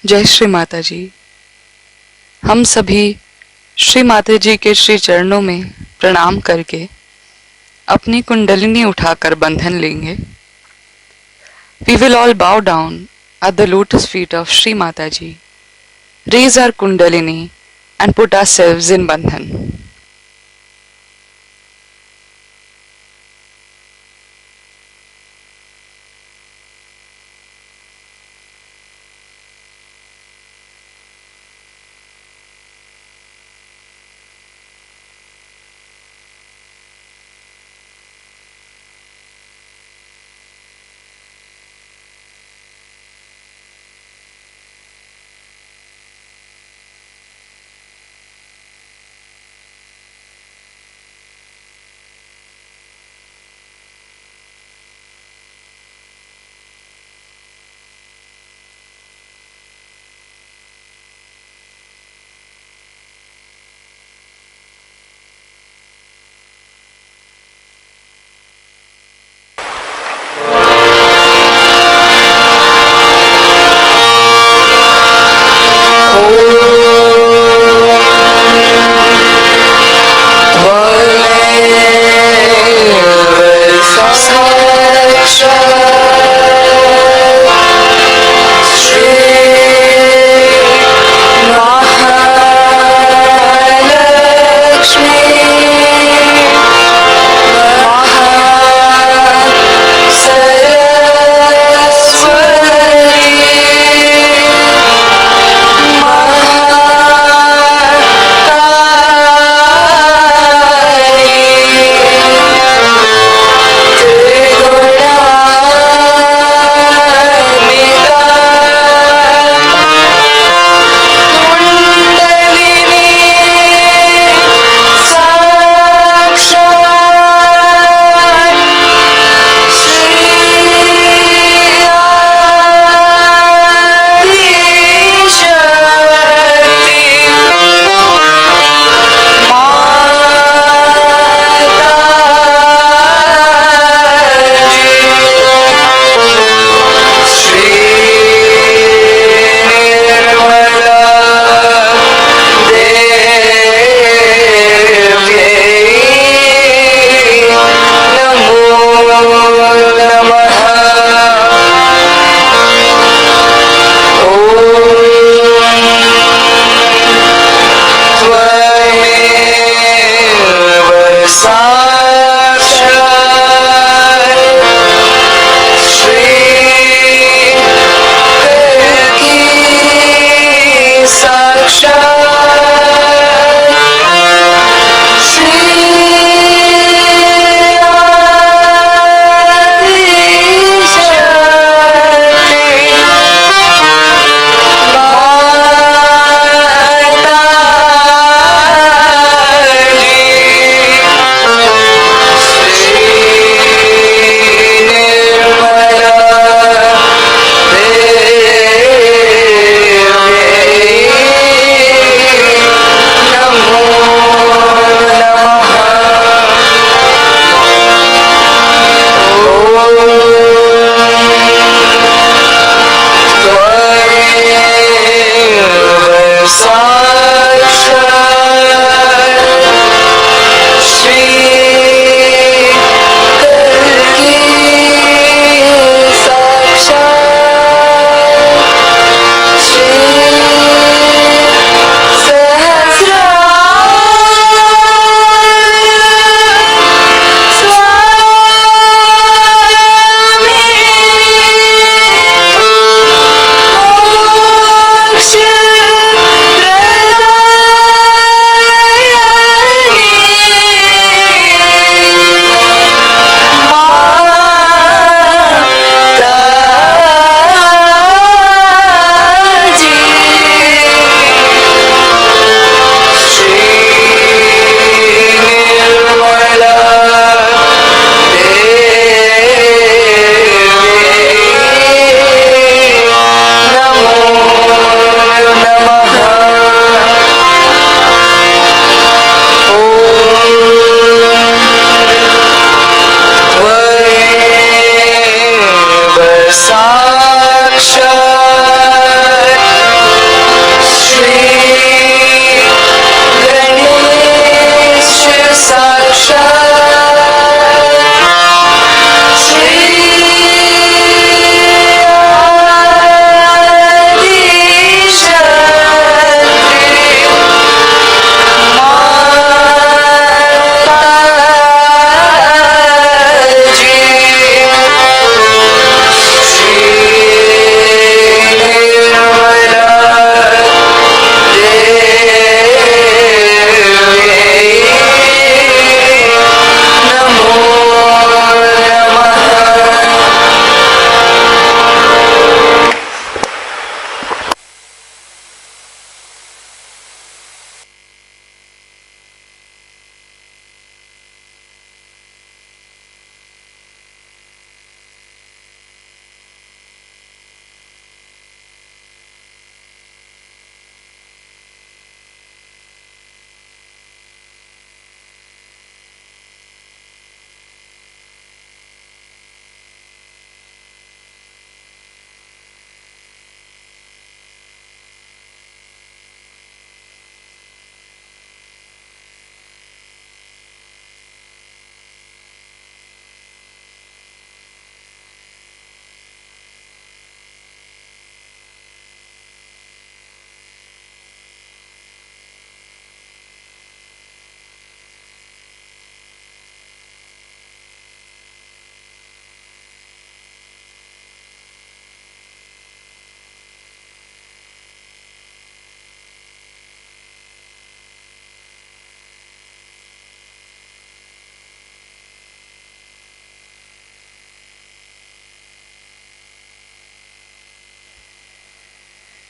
जय श्री माता जी। हम सभी श्री माता जी के श्री चरणों में प्रणाम करके अपनी कुंडलिनी उठाकर बंधन लेंगे। We will all bow down at the lotus feet of Shri Mataji, raise our kundalini and put ourselves in bandhan.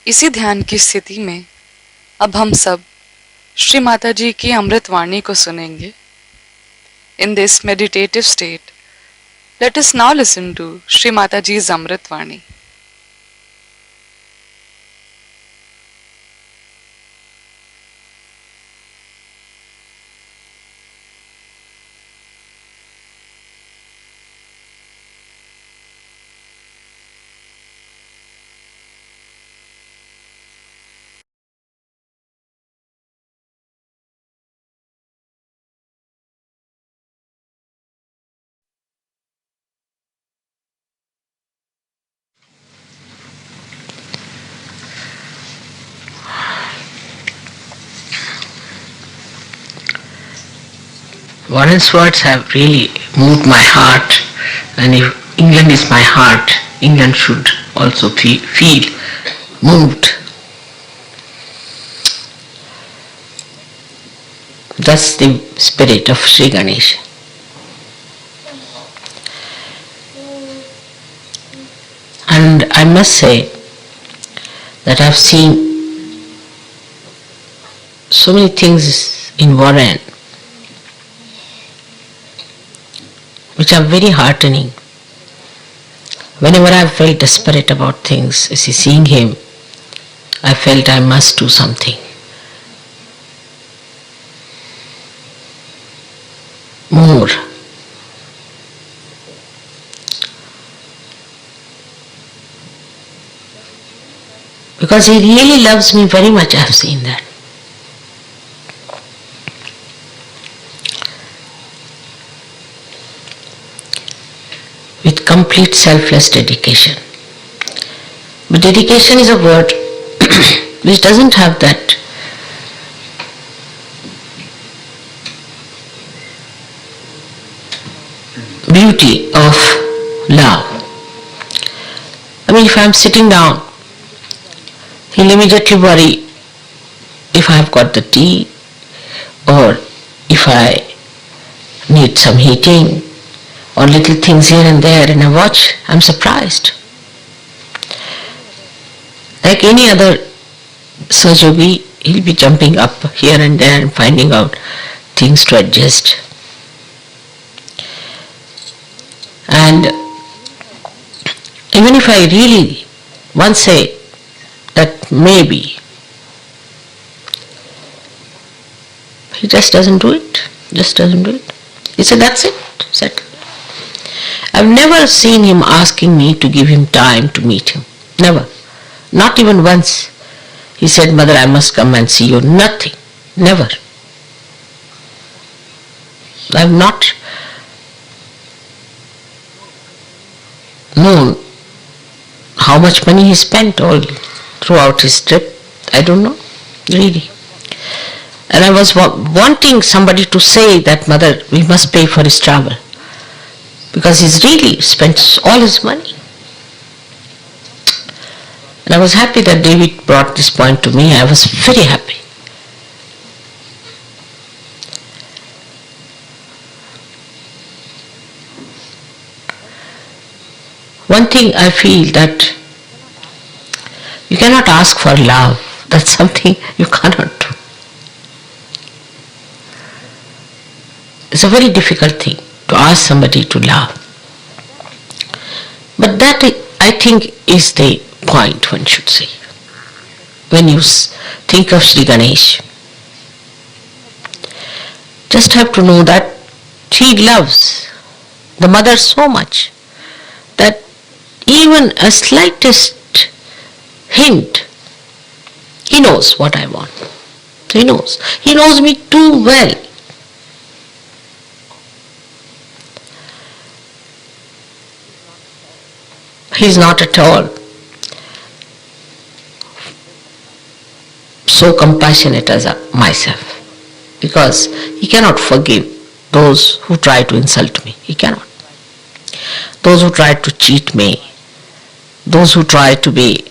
इसी ध्यान की स्थिति में अब हम सब श्री माता जी की अमृत वाणी को सुनेंगे. In this meditative state, let us now listen to Shri Mataji's Amrit Vani. Warren's words have really moved my heart, and if England is my heart, England should also feel moved. That's the spirit of Sri Ganesha. And I must say that I've seen so many things in Warren which are very heartening. Whenever I felt desperate about things, seeing him, I felt I must do something more. Because he really loves me very much, I have seen that. With complete selfless dedication. But dedication is a word which doesn't have that beauty of love. I mean, if I'm sitting down, he'll immediately worry if I've got the tea or if I need some heating or little things here and there in a watch. I'm surprised. Like any other Sajogi, he'll be jumping up here and there and finding out things to adjust. And even if I really once say that maybe, he just doesn't do it. Just doesn't do it. He said, that's it. Settled. I've never seen him asking me to give him time to meet him. Never. Not even once. He said, Mother, I must come and see you. Nothing. Never. I've not known how much money he spent all throughout his trip. I don't know. Really. And I was wanting somebody to say that, Mother, we must pay for his travel. Because he's really spent all his money. And I was happy that David brought this point to me. I was very happy. One thing I feel that you cannot ask for love. That's something you cannot do. It's a very difficult thing to ask somebody to love. But that, I think, is the point one should say when you think of Shri Ganesh. Just have to know that he loves the mother so much that even a slightest hint, he knows what I want. He knows. He knows me too well. He is not at all so compassionate as myself, because he cannot forgive those who try to insult me. He cannot. Those who try to cheat me, those who try to be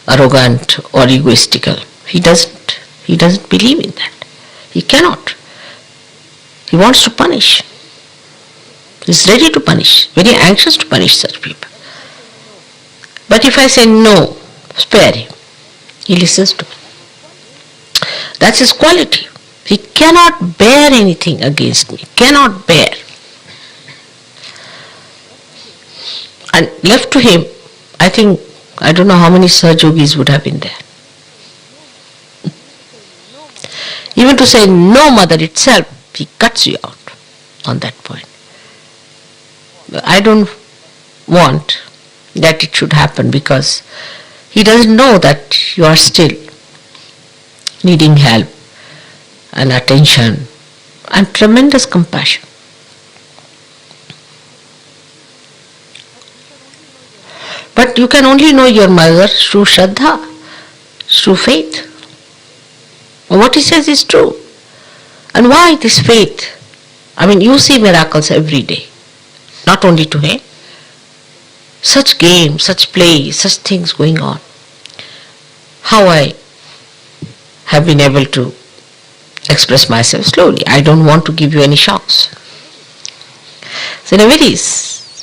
arrogant or egoistical. He doesn't believe in that. He cannot. He wants to punish. He is ready to punish, very anxious to punish such people. But if I say no, spare him, He listens to me. That's his quality. He cannot bear anything against me. Cannot bear. And left to him, I don't know how many Sahajogis would have been there. Even to say no, mother itself, he cuts you out on that point. I don't want that it should happen, because he doesn't know that you are still needing help and attention and tremendous compassion. But you can only know your mother through Shraddha, through faith. What he says is true. And why this faith? You see miracles every day, not only to him. Such games, such play, such things going on. How I have been able to express myself slowly. I don't want to give you any shocks. So in a very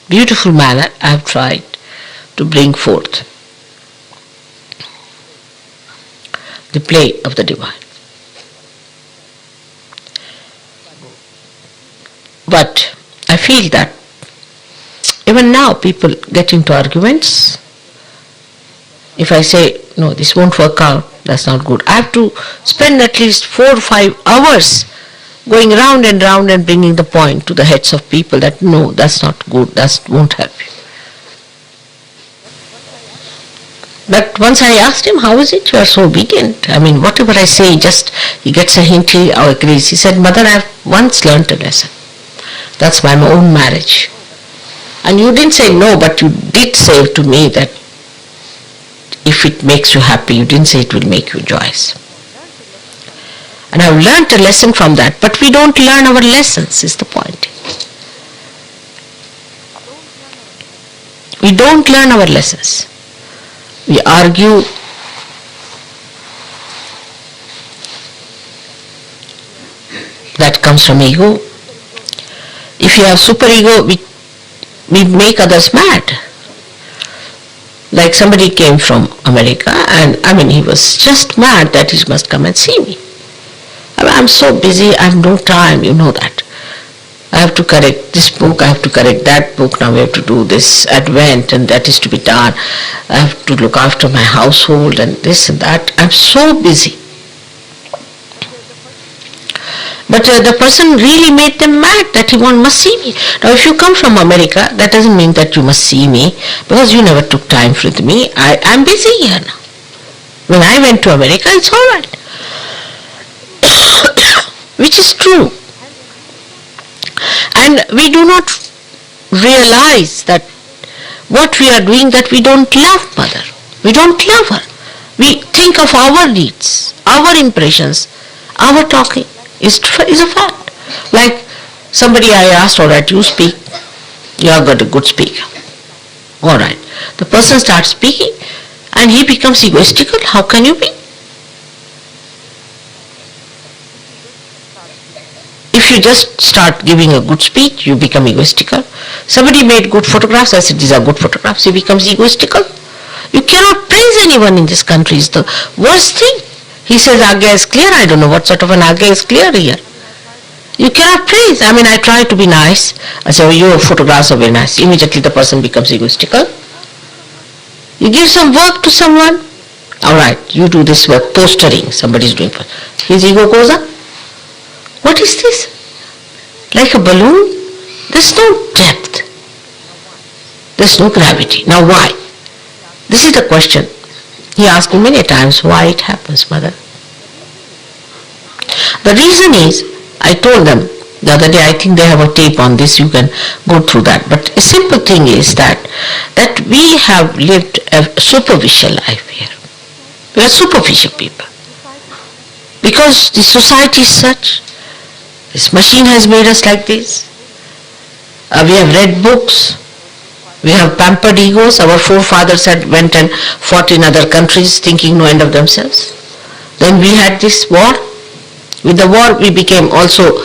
beautiful manner, I have tried to bring forth the play of the divine. But I feel that even now people get into arguments. If I say, no, this won't work out, that's not good, I have to spend at least 4 or 5 hours going round and round and bringing the point to the heads of people that no, that's not good, that won't help you. But once I asked him, how is it you are so obedient? Whatever I say, just he gets a hint, he agrees. He said, mother, I have once learnt a lesson. That's my own marriage. And you didn't say no, but you did say to me that if it makes you happy, you didn't say it will make you joyous. And I've learnt a lesson from that, but we don't learn our lessons, is the point. We don't learn our lessons. We argue. That comes from ego. If you have superego, we make others mad. Like somebody came from America and he was just mad that he must come and see me. I'm so busy, I have no time, you know that. I have to correct this book, I have to correct that book, now we have to do this Advent and that is to be done. I have to look after my household and this and that. I'm so busy. But the person really made them mad that he must see me. Now if you come from America, that doesn't mean that you must see me, because you never took time with me. I'm busy here now. When I went to America, it's all right. Which is true. And we do not realize that what we are doing, that we don't love mother. We don't love her. We think of our needs, our impressions, our talking is a fact. Like somebody I asked, all right, you speak, you have got a good speaker. All right. The person starts speaking and he becomes egoistical. How can you be? If you just start giving a good speech, you become egoistical. Somebody made good photographs, I said these are good photographs, he becomes egoistical. You cannot praise anyone in this country, it's the worst thing. He says Agya is clear, I don't know what sort of an Agya is clear here. You cannot praise. I try to be nice. I say, oh, your photographs are very nice. Immediately the person becomes egoistical. You give some work to someone, all right, you do this work, postering, somebody is doing, his ego goes up. What is this? Like a balloon? There's no depth. There's no gravity. Now why? This is the question. He asked me many times, why it happens, mother? The reason is, I told them the other day, I think they have a tape on this, you can go through that. But a simple thing is that we have lived a superficial life here. We are superficial people. Because the society is such, this machine has made us like this. We have read books. We have pampered egos. Our forefathers went and fought in other countries thinking no end of themselves. Then we had this war. With the war we became also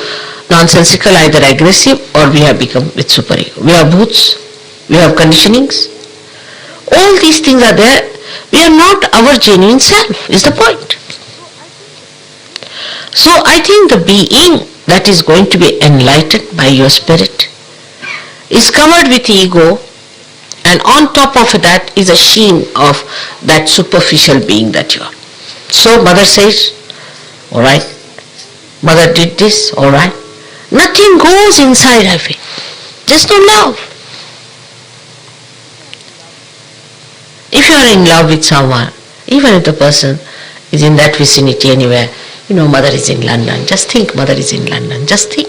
nonsensical, either aggressive, or we have become with superego. We have bhoots, we have conditionings. All these things are there We are not our genuine self, is the point. So I think the being that is going to be enlightened by your spirit is covered with ego, and on top of that is a sheen of that superficial being that you are. So mother says, alright, mother did this, alright. Nothing goes inside, I feel. Just no love. If you are in love with someone, even if the person is in that vicinity anywhere, mother is in London, just think mother is in London, just think.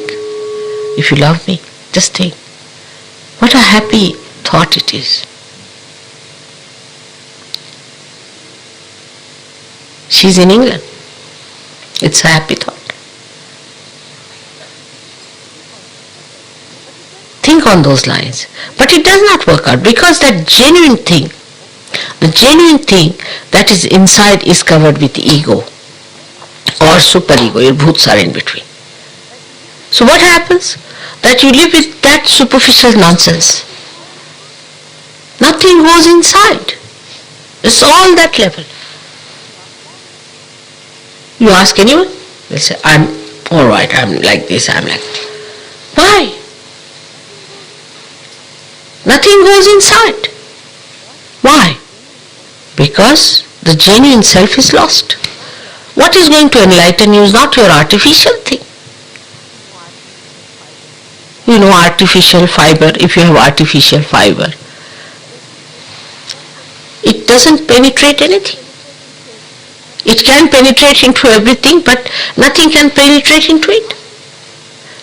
If you love me, just think. What a happy thought it is. She's in England. It's a happy thought. Think on those lines. But it does not work out because that genuine thing, the genuine thing that is inside is covered with ego or superego. Your bhoots are in between. So what happens? That you live with that superficial nonsense. Nothing goes inside. It's all that level. You ask anyone, they'll say, I'm alright, I'm like this, I'm like that. Why? Nothing goes inside. Why? Because the genuine self is lost. What is going to enlighten you is not your artificial thing. Artificial fiber, if you have artificial fiber, it doesn't penetrate anything. It can penetrate into everything, but nothing can penetrate into it.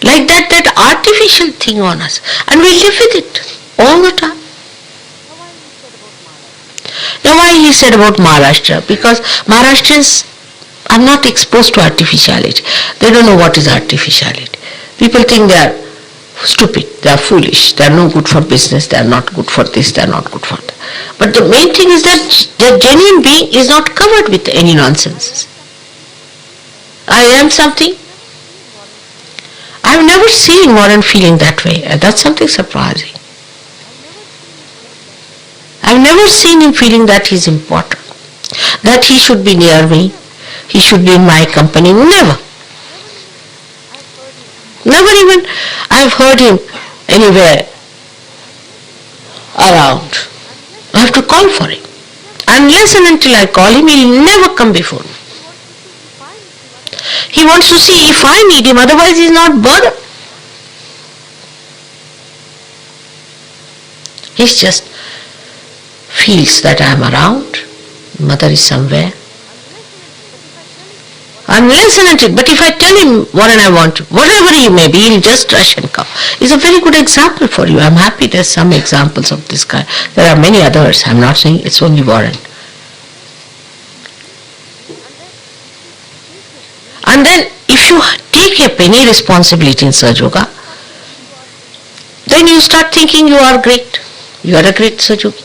Like that artificial thing on us. And we live with it all the time. Now why he said about Maharashtra? Because Maharashtrians are not exposed to artificiality. They don't know what is artificiality. People think they are stupid, they are foolish, they are no good for business, they are not good for this, they are not good for that. But the main thing is that the genuine being is not covered with any nonsense. I am something. I have never seen Warren feeling that way. That's something surprising. I have never seen him feeling that he is important, that he should be near me, he should be in my company. Never. Never even I have heard him anywhere around. I have to call for him. Unless and until I call him, he will never come before me. He wants to see if I need him, otherwise he is not bothered. He just feels that I am around, mother is somewhere. Unless and until, but if I tell him what I want, whatever he may be, he'll just rush and come. It's a very good example for you. I'm happy there's some examples of this kind. There are many others. I'm not saying it's only Warren. And then if you take up any responsibility in Sahaja Yoga, then you start thinking you are great. You are a great Sahaja Yogi.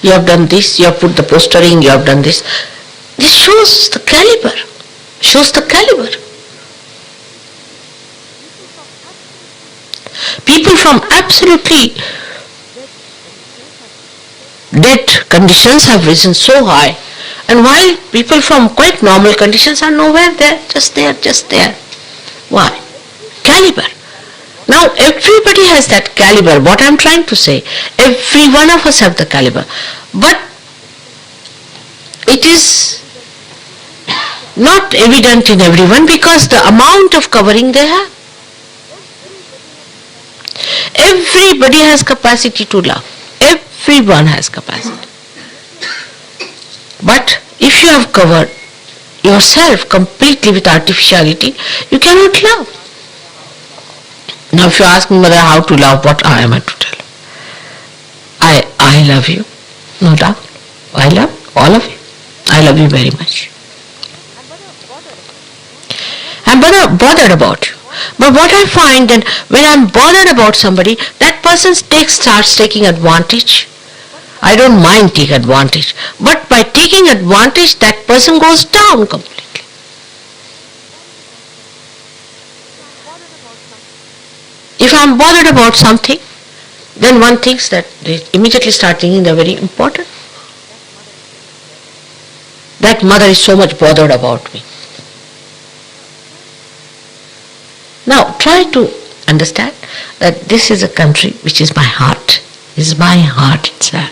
You have done this, you have put the postering, you have done this. This shows the caliber. Shows the caliber. People from absolutely dead conditions have risen so high, and while people from quite normal conditions are nowhere there, just there. Why? Caliber. Now everybody has that caliber. What I'm trying to say, every one of us have the caliber, but it is not evident in everyone because the amount of covering they have. Everybody has capacity to love. Everyone has capacity. But if you have covered yourself completely with artificiality, you cannot love. Now if you ask me, Mother, how to love, what am I to tell? I love you, no doubt. I love all of you. I love you very much. I'm bothered about you. But what I find that when I'm bothered about somebody, that person starts taking advantage. I don't mind taking advantage. But by taking advantage, that person goes down completely. If I'm bothered about something, then one thinks that they immediately start thinking they're very important. that mother is so much bothered about me. Now try to understand that this is a country which is my heart. This is my heart itself.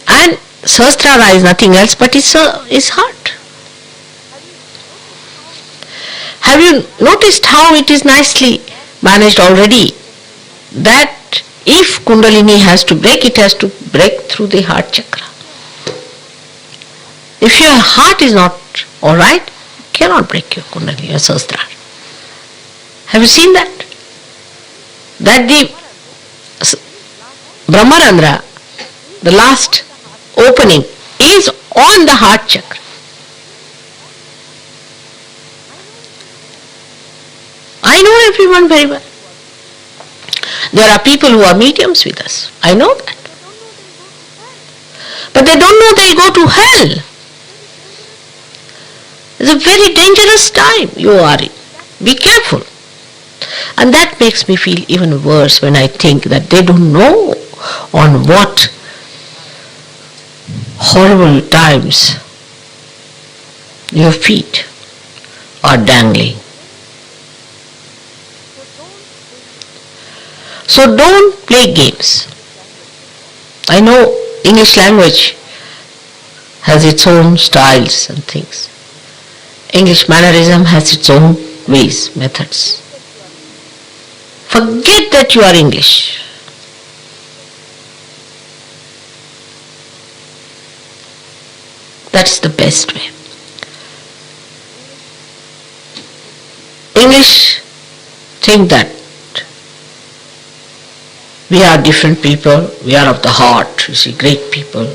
And Sahasrara is nothing else but his heart. Have you noticed how it is nicely managed already? That if Kundalini has to break, it has to break through the heart chakra. If your heart is not alright, you cannot break your Kundalini or Sahasrara. Have you seen that? That the Brahmarandra, the last opening, is on the heart chakra. I know everyone very well. There are people who are mediums with us. I know that. But they don't know they'll go to hell. It's a very dangerous time you are in. Be careful. And that makes me feel even worse when I think that they don't know on what horrible times your feet are dangling. So don't play games. I know English language has its own styles and things. English mannerism has its own ways, methods. Forget that you are English. That's the best way. English think that we are different people, we are of the heart, you see, great people.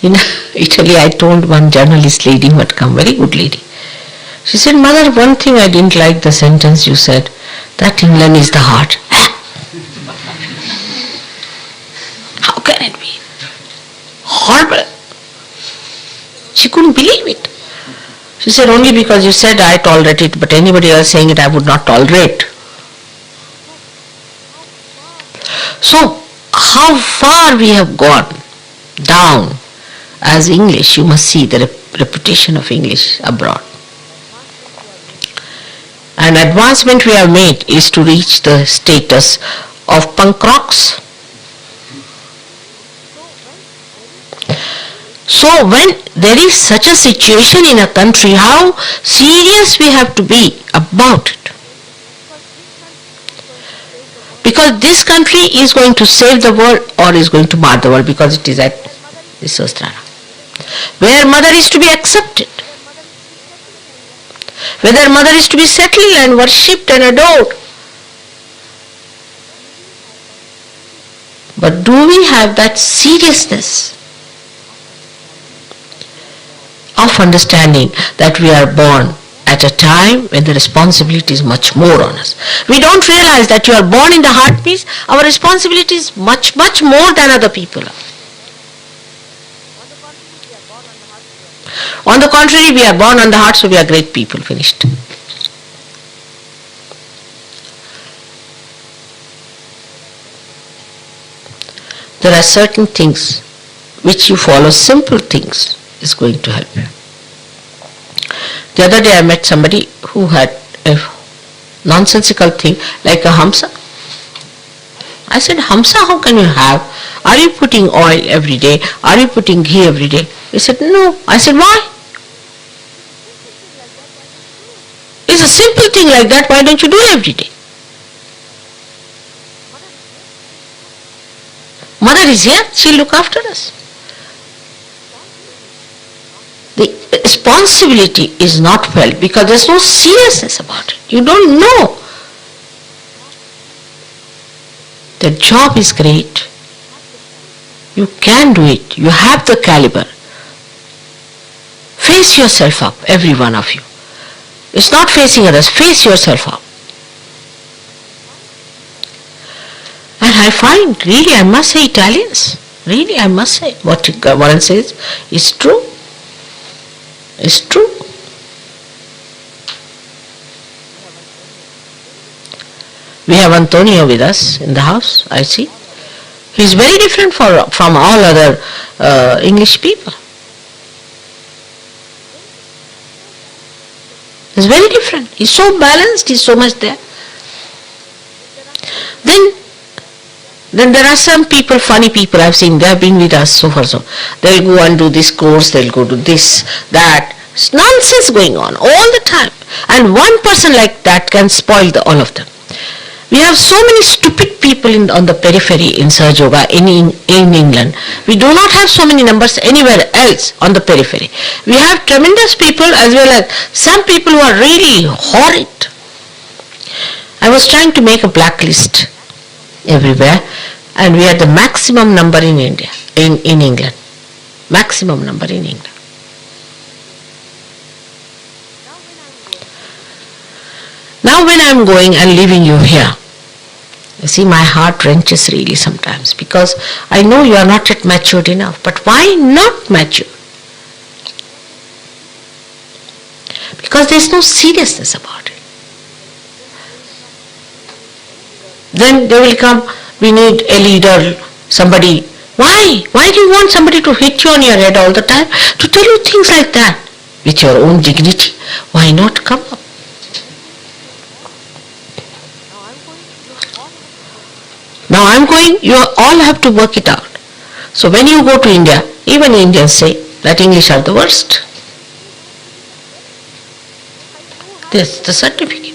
In Italy, I told one journalist lady who had come, very good lady. She said, Mother, one thing I didn't like the sentence you said, that England is the heart. How can it be? Horrible. She couldn't believe it. She said, only because you said I tolerate it, but anybody else saying it I would not tolerate. So, how far we have gone down as English, you must see the reputation of English abroad. An advancement we have made is to reach the status of punk rocks. So when there is such a situation in a country, how serious we have to be about it. Because this country is going to save the world or is going to mar the world, because it is at the Sahasrara, where mother is to be accepted, whether mother is to be settled and worshipped and adored. But do we have that seriousness of understanding that we are born at a time when the responsibility is much more on us? We don't realize that you are born in the heart means our responsibility is much, much more than other people are. On the contrary, we are born on the heart, so we are great people, finished. There are certain things which you follow, simple things is going to help you. The other day I met somebody who had a nonsensical thing like a hamsa. I said, Hamsa, how can you have? Are you putting oil every day? Are you putting ghee every day? He said, no. I said, why? It's a simple thing like that, why don't you do it every day? Mother is here, she'll look after us. The responsibility is not felt because there's no seriousness about it. You don't know. The job is great. You can do it. You have the caliber. Face yourself up, every one of you. It's not facing others, face yourself up. And I find, really, I must say, Italians, really, I must say, what Varun says is true. It's true. We have Antonio with us in the house, I see. He's very different from all other English people. He's very different. He's so balanced, he's so much there. Then there are some people, funny people I've seen, they have been with us so far so. They'll go and do this course, they'll go to this, that. It's nonsense going on all the time. And one person like that can spoil all of them. We have so many stupid people on the periphery in Sahaja Yoga in England. We do not have so many numbers anywhere else on the periphery. We have tremendous people as well as some people who are really horrid. I was trying to make a blacklist everywhere, and we had the maximum number in India, in England. Maximum number in England. Now when I am going and leaving you here, you see, my heart wrenches really sometimes, because I know you are not yet matured enough. But why not mature? Because there is no seriousness about it. Then they will come, we need a leader, somebody. Why? Why do you want somebody to hit you on your head all the time? To tell you things like that? With your own dignity, why not come up? Now I'm going, you all have to work it out. So when you go to India, even Indians say that English are the worst. This is the certificate.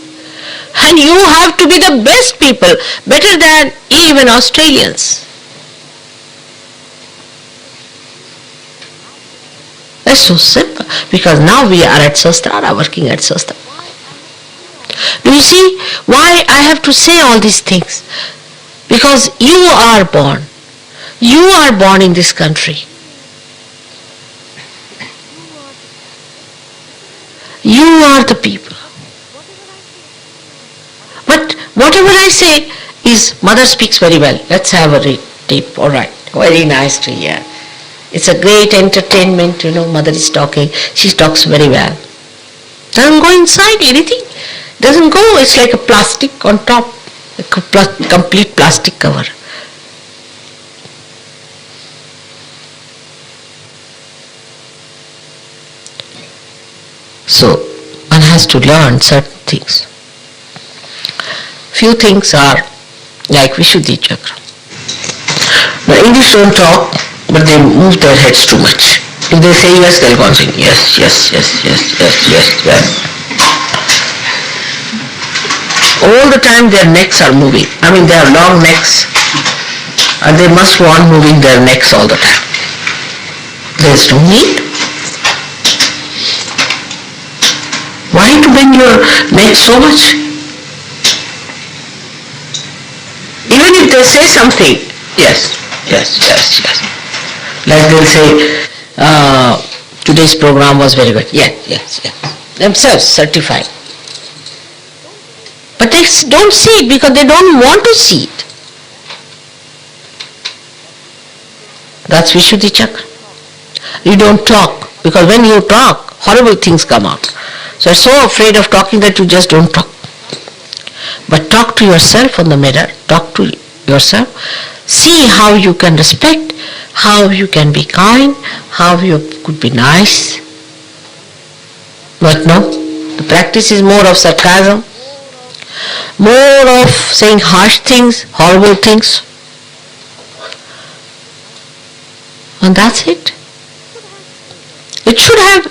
And you have to be the best people, better than even Australians. That's so simple, because now we are at Sastra, working at Sastra. Do you see why I have to say all these things? Because you are born in this country. You are the people. But whatever I say is, mother speaks very well. Let's have a tape. All right. Very nice to hear. It's a great entertainment, mother is talking. She talks very well. Doesn't go inside anything. Doesn't go, it's like a plastic on top. A complete plastic cover. So, one has to learn certain things. Few things are like Vishuddhi Chakra. The English don't talk, but they move their heads too much. If they say yes, they'll go on saying yes, yes, yes, yes, yes, yes, yes. All the time their necks are moving. I mean, they have long necks, and they must go on moving their necks all the time. There is no need. Why to bend your neck so much? Even if they say something, yes, yes, yes, yes. Like they'll say, today's program was very good. Yes, yes, yes. Themselves certified. But they don't see it because they don't want to see it. That's Vishuddhi Chakra. You don't talk, because when you talk, horrible things come out. So you're so afraid of talking that you just don't talk. But talk to yourself on the mirror, talk to yourself, see how you can respect, how you can be kind, how you could be nice. But no, the practice is more of sarcasm, more of saying harsh things, horrible things. And that's it. It should have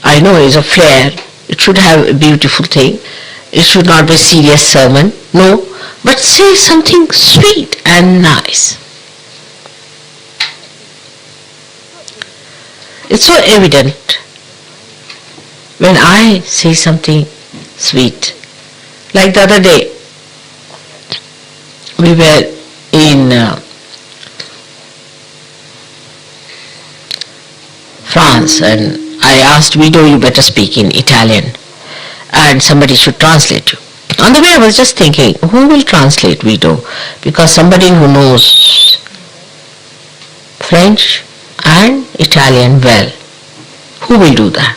I know it's a flair, it should have a beautiful thing, it should not be a serious sermon, no, but say something sweet and nice. It's so evident when I say something sweet. Like the other day, we were in France, and I asked Vito, you better speak in Italian, and somebody should translate you. On the way I was just thinking, who will translate Vito? Because somebody who knows French and Italian well, who will do that?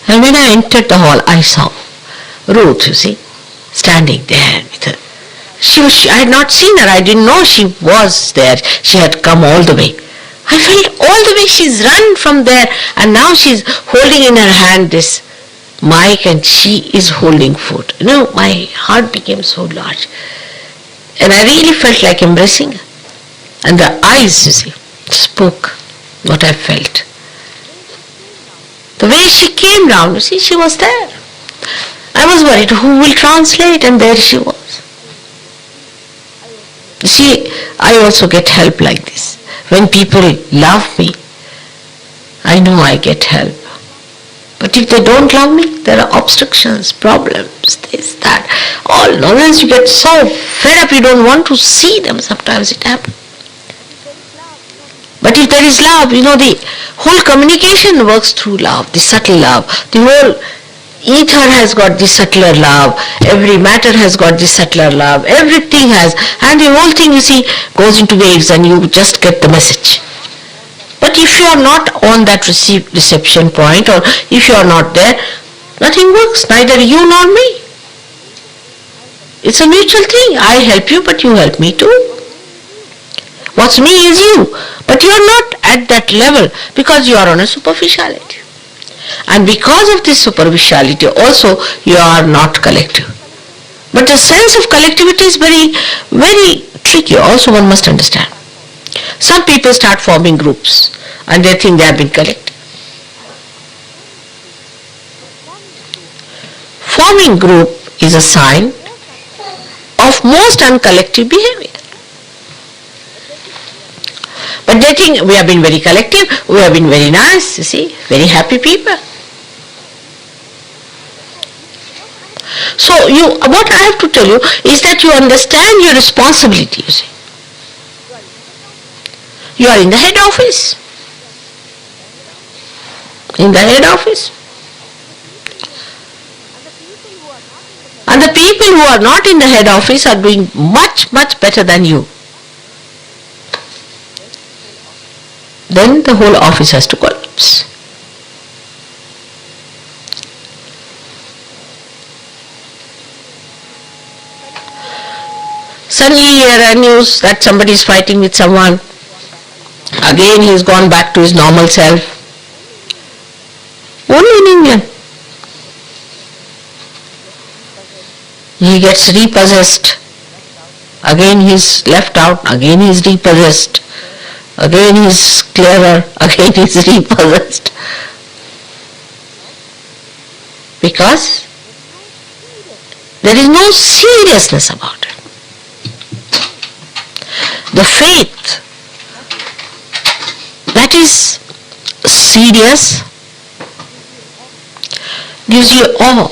And when I entered the hall, I saw Ruth, you see, standing there with her I had not seen her. I didn't know she was there. She had come all the way. I felt all the way she's run from there, and now she's holding in her hand this mic and she is holding food. My heart became so large. And I really felt like embracing her. And the eyes, you see, spoke what I felt. The way she came down, you see, she was there. I was worried, who will translate? And there she was. You see, I also get help like this. When people love me, I know I get help. But if they don't love me, there are obstructions, problems, this, that, all nonsense. You get so fed up, you don't want to see them. Sometimes it happens. But if there is love, the whole communication works through love, the subtle love. The whole ether has got the subtler love. Every matter has got the subtler love. Everything has. And the whole thing, you see, goes into waves and you just get the message. But if you are not on that reception point, or if you are not there, nothing works, neither you nor me. It's a mutual thing. I help you, but you help me too. What's me is you. But you are not at that level because you are on a superficiality. And because of this superficiality also, you are not collective. But the sense of collectivity is very, very tricky. Also one must understand. Some people start forming groups and they think they have been collective. Forming group is a sign of most uncollective behavior. But they think we have been very collective, we have been very nice, you see, very happy people. So what I have to tell you is that you understand your responsibility, you see. You are in the head office. In the head office. And the people who are not in the head office are doing much, much better than you. Then the whole office has to collapse. Suddenly you hear a news that somebody is fighting with someone. Again he has gone back to his normal self. Only in England. He gets repossessed. Again he is left out. Again he is repossessed. Again he is clever. Again he is repossessed. Because there is no seriousness about it. The faith that is serious gives you awe,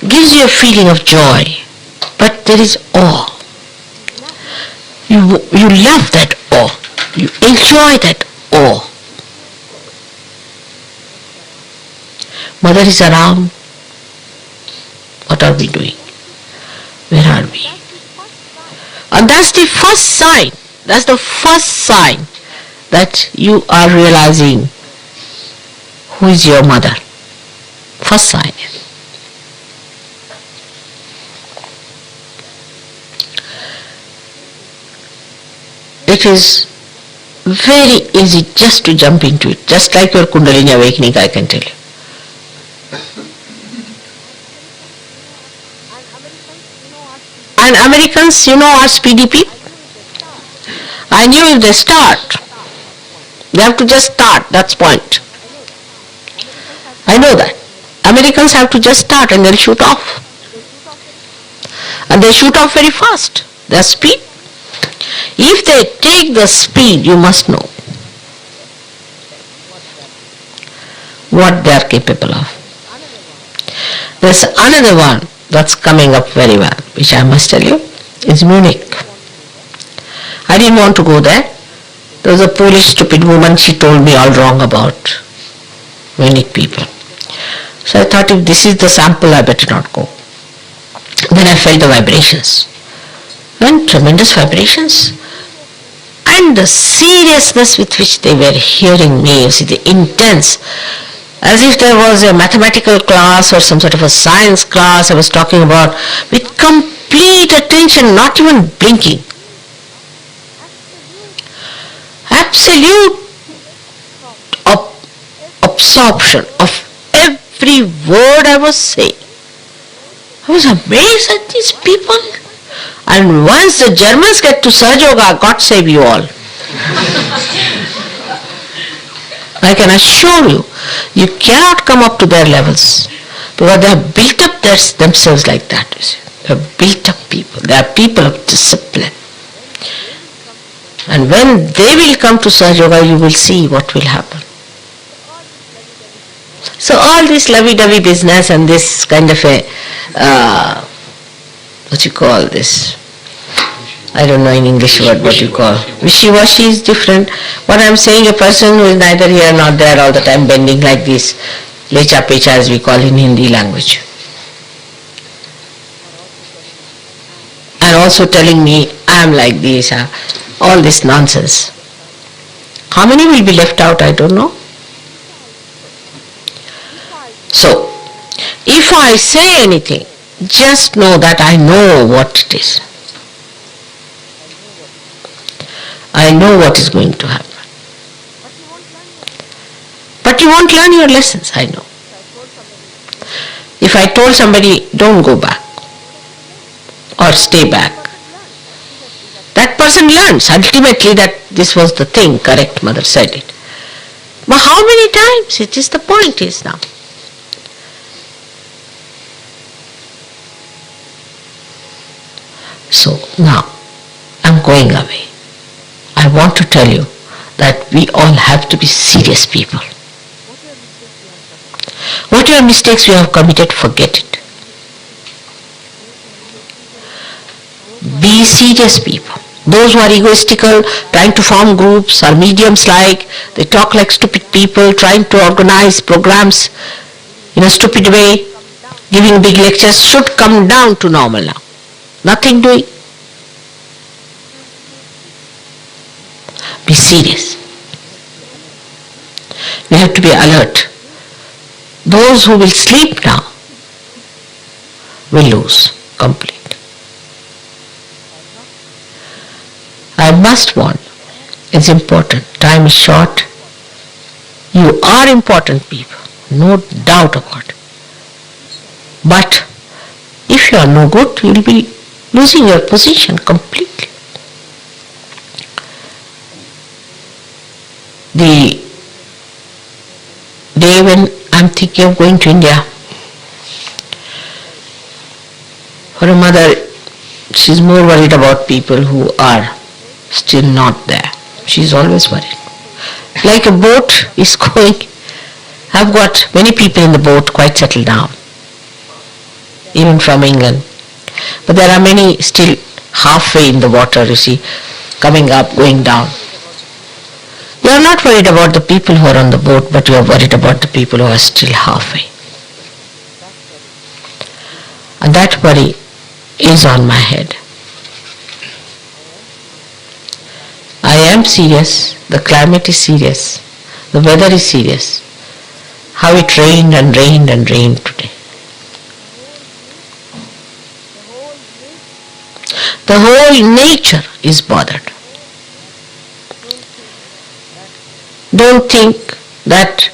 gives you a feeling of joy, but there is awe. You love that awe, you enjoy that awe. Mother is around. What are we doing? Where are we? And that's the first sign. That's the first sign that you are realizing who is your mother. First sign. It is very easy just to jump into it, just like your Kundalini awakening, I can tell you. And Americans, are speedy people. I knew if they start, they have to just start, that's point. I know that. Americans have to just start and they'll shoot off. And they shoot off very fast. Their speed. If they take the speed, you must know what they are capable of. There's another one that's coming up very well, which I must tell you, is Munich. I didn't want to go there. There was a Polish stupid woman, she told me all wrong about Munich people. So I thought if this is the sample, I better not go. Then I felt the vibrations. And tremendous vibrations. And the seriousness with which they were hearing me, you see, the intense. as if there was a mathematical class or some sort of a science class I was talking about, with complete attention, not even blinking. Absolute absorption of every word I was saying. I was amazed at these people. And once the Germans get to Sahaja Yoga, God save you all. I can assure you, you cannot come up to their levels because they have built up themselves like that. They have built up people. They are people of discipline. And when they will come to Sahaja Yoga, you will see what will happen. So all this lovey-dovey business and this kind of a, what you call this? I don't know in English word what you call. Wishy-washy is different. What I'm saying, a person who is neither here nor there all the time bending like this, lecha-pecha as we call in Hindi language. And also telling me, I am like this, all this nonsense. How many will be left out, I don't know. So, if I say anything, just know that I know what it is. I know what is going to happen. But you won't learn your lessons, I know. If I told somebody, don't go back or stay back, that person learns ultimately that this was the thing, correct, mother said it. But how many times? It is the point is now. So now, I'm going away. I want to tell you that we all have to be serious people. Whatever mistakes we have committed, forget it. Be serious people. Those who are egoistical, trying to form groups, are mediums like, they talk like stupid people, trying to organize programs in a stupid way, giving big lectures, should come down to normal now. Nothing doing. Be serious. We have to be alert. Those who will sleep now will lose completely. I must warn you, it's important. Time is short. You are important people, no doubt about it. But if you are no good, you will be losing your position completely. The day when I'm thinking of going to India, for a mother, she's more worried about people who are still not there. She's always worried. Like a boat is going, I've got many people in the boat quite settled down, even from England. But there are many still halfway in the water, you see, coming up, going down. You are not worried about the people who are on the boat, but you are worried about the people who are still halfway. And that worry is on my head. I am serious, the climate is serious, the weather is serious. How it rained and rained and rained today. The whole nature is bothered. Don't think that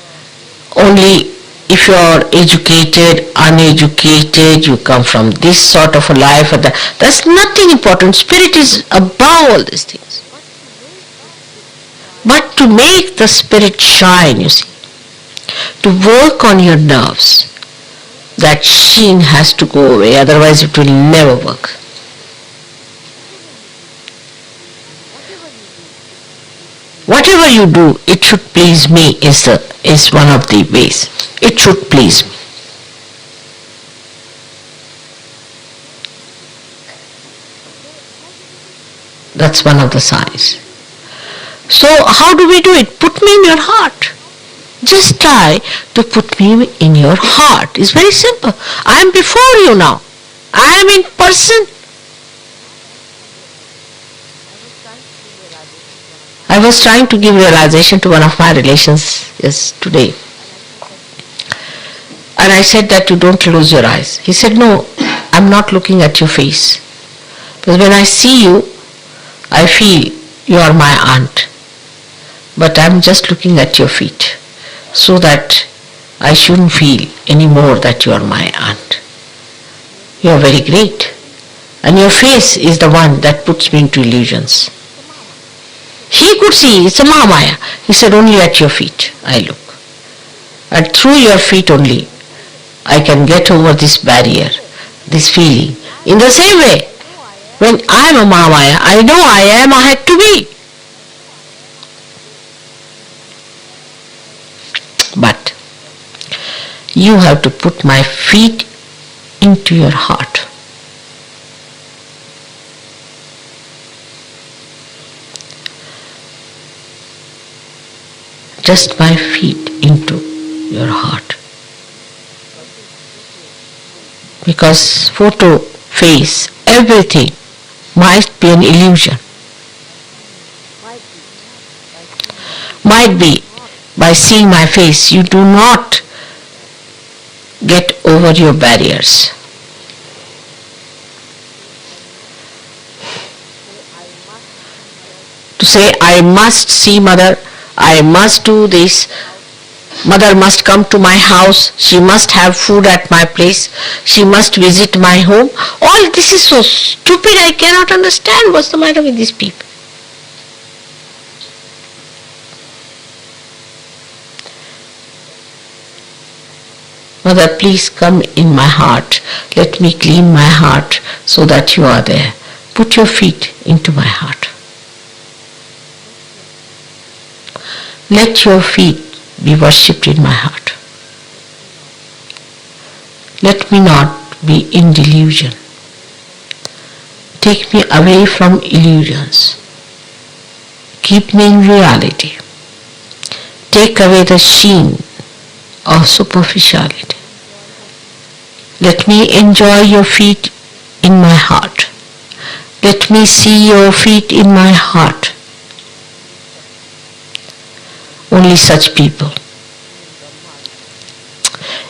only if you are educated, uneducated, you come from this sort of a life or that. That's nothing important. Spirit is above all these things. But to make the spirit shine, you see, to work on your nerves, that sheen has to go away, otherwise it will never work. Whatever you do, it should please me is one of the ways. It should please me. That's one of the signs. So how do we do it? Put me in your heart. Just try to put me in your heart. It's very simple. I am before you now. I am in person. I was trying to give realization to one of my relations today. and I said that you don't close your eyes. He said, no, I'm not looking at your face. Because when I see you, I feel you are my aunt. But I'm just looking at your feet so that I shouldn't feel anymore that you are my aunt. You are very great. And your face is the one that puts me into illusions. He could see, it's a Mahamaya. He said, only at your feet I look. And through your feet only I can get over this barrier, this feeling. In the same way, when I am a Mahamaya, I know I am, I had to be. But you have to put my feet into your heart. Just my feet into your heart. Because photo, face, everything might be an illusion. Might be by seeing my face you do not get over your barriers. To say, I must see mother, I must do this, mother must come to my house, she must have food at my place, she must visit my home. All this is so stupid, I cannot understand what's the matter with these people. Mother, please come in my heart. Let me clean my heart so that you are there. Put your feet into my heart. Let your feet be worshipped in my heart. Let me not be in delusion. Take me away from illusions. Keep me in reality. Take away the sheen of superficiality. Let me enjoy your feet in my heart. Let me see your feet in my heart. Only such people.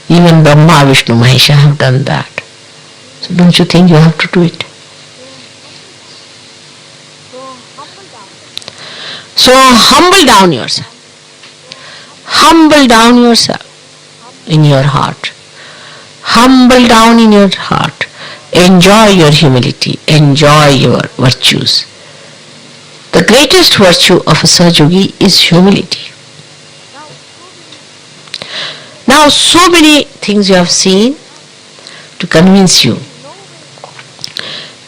Even Brahma, Vishnu, Mahesha have done that. So don't you think you have to do it? So humble down yourself. Humble down yourself in your heart. Humble down in your heart. Enjoy your humility. Enjoy your virtues. The greatest virtue of a Sahaja is humility. Now so many things you have seen to convince you.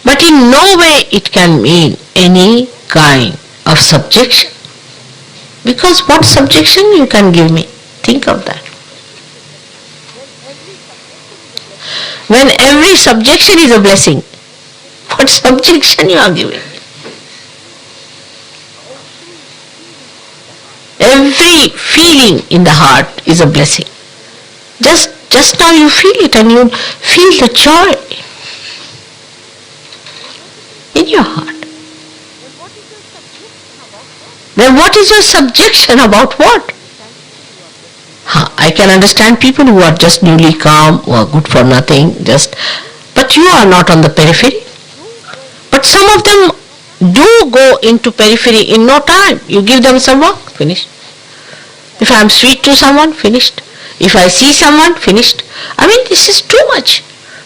But in no way it can mean any kind of subjection. Because what subjection you can give me? Think of that. When every subjection is a blessing, what subjection you are giving? Every feeling in the heart is a blessing. Just now you feel it and you feel the joy in your heart. Then what is your subjection about what? I can understand people who are just newly calm, who are good for nothing, but you are not on the periphery. But some of them do go into periphery in no time. You give them some work, finished. If I am sweet to someone, finished. If I see someone, finished. I mean, this is too much.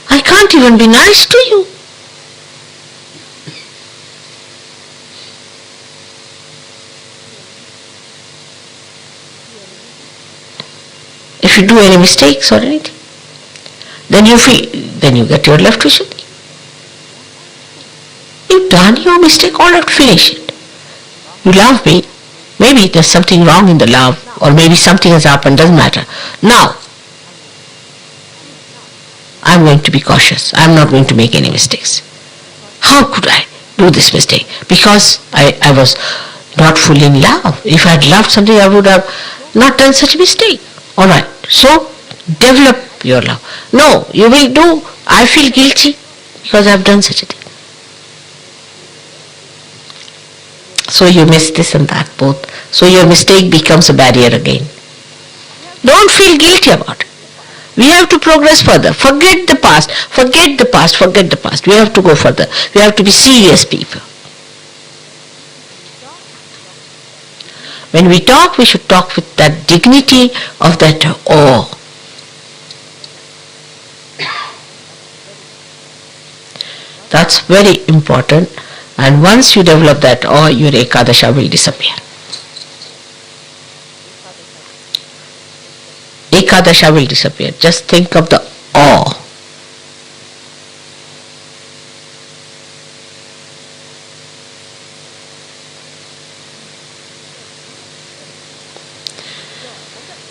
I can't even be nice to you. If you do any mistakes or anything, then you get your left Vishuddhi. You've done your mistake, all right, finish it. You love me, maybe there's something wrong in the love, or maybe something has happened, doesn't matter. Now, I'm going to be cautious. I'm not going to make any mistakes. How could I do this mistake? Because I was not fully in love. If I had loved something, I would have not done such a mistake. All right, so develop your love. No, you will do, I feel guilty because I have done such a thing. So you miss this and that both. So your mistake becomes a barrier again. Don't feel guilty about it. We have to progress further. Forget the past. Forget the past. Forget the past. We have to go further. We have to be serious people. When we talk, we should talk with that dignity of that awe. That's very important. And once you develop that awe, your Ekadasha will disappear. Ekadasha will disappear. Just think of the awe.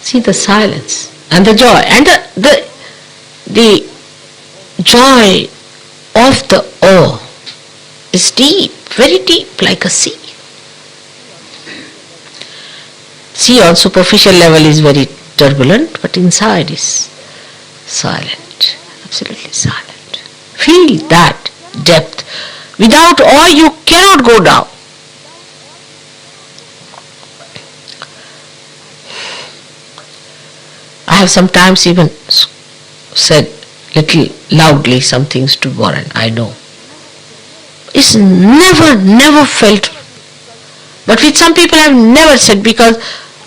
See the silence and the joy and the joy of the awe is deep, very deep, like a sea. Sea on superficial level is very turbulent, but inside is silent, absolutely silent. Feel that depth. Without awe, you cannot go down. I have sometimes even said little loudly some things to Warren, I know. It's never felt. But with some people I have never said because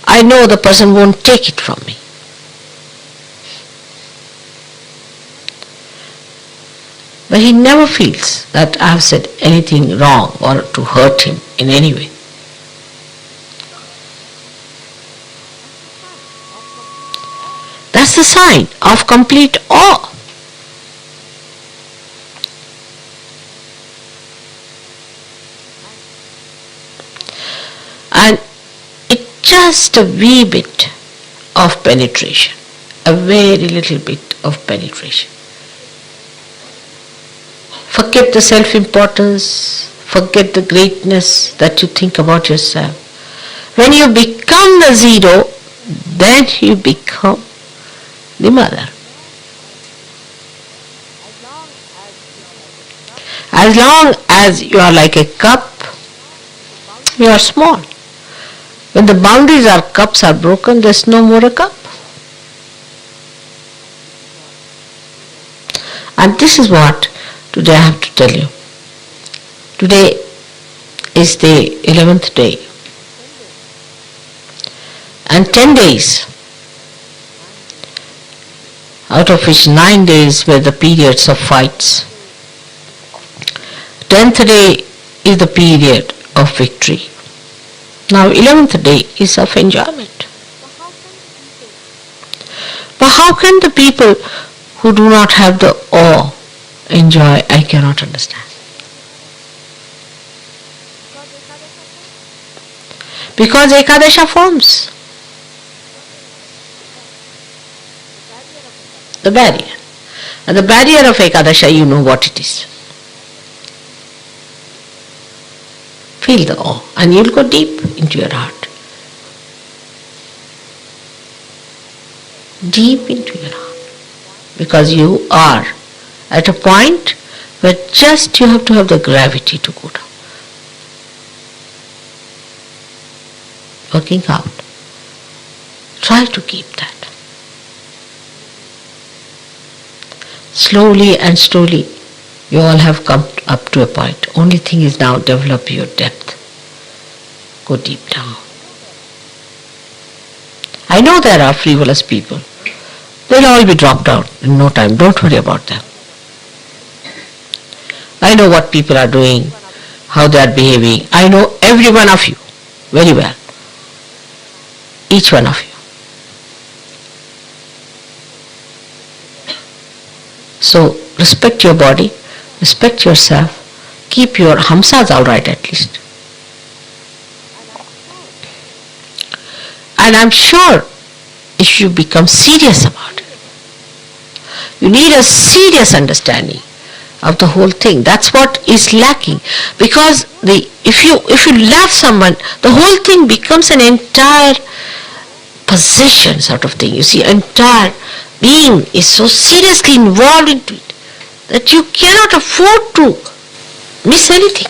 I know the person won't take it from me. But he never feels that I have said anything wrong or to hurt him in any way. That's the sign of complete awe. And it's just a wee bit of penetration, a very little bit of penetration. Forget the self-importance, forget the greatness that you think about yourself. When you become the zero, then you become the mother. As long as you are like a cup, you are small. When the boundaries of cups are broken, there is no more a cup. And this is what today I have to tell you. Today is the 11th day. And 10 days, out of which 9 days were the periods of fights. 10th day is the period of victory. Now 11th day is of enjoyment. But how can the people who do not have the awe enjoy? I cannot understand. Because Ekadasha forms the barrier. And the barrier of Ekadasha, you know what it is. Feel the awe and you'll go deep into your heart. Deep into your heart. Because you are at a point where just you have to have the gravity to go down. Working out. Try to keep that. Slowly and slowly, you all have come up to a point. Only thing is now develop your depth. Go deep down. I know there are frivolous people. They'll all be dropped out in no time. Don't worry about them. I know what people are doing, how they are behaving. I know every one of you very well. Each one of you. So respect your body, respect yourself, keep your hamsas all right at least. And I'm sure if you become serious about it, you need a serious understanding of the whole thing. That's what is lacking. Because if you love someone, the whole thing becomes an entire possession sort of thing. You see, entire being is so seriously involved into it that you cannot afford to miss anything.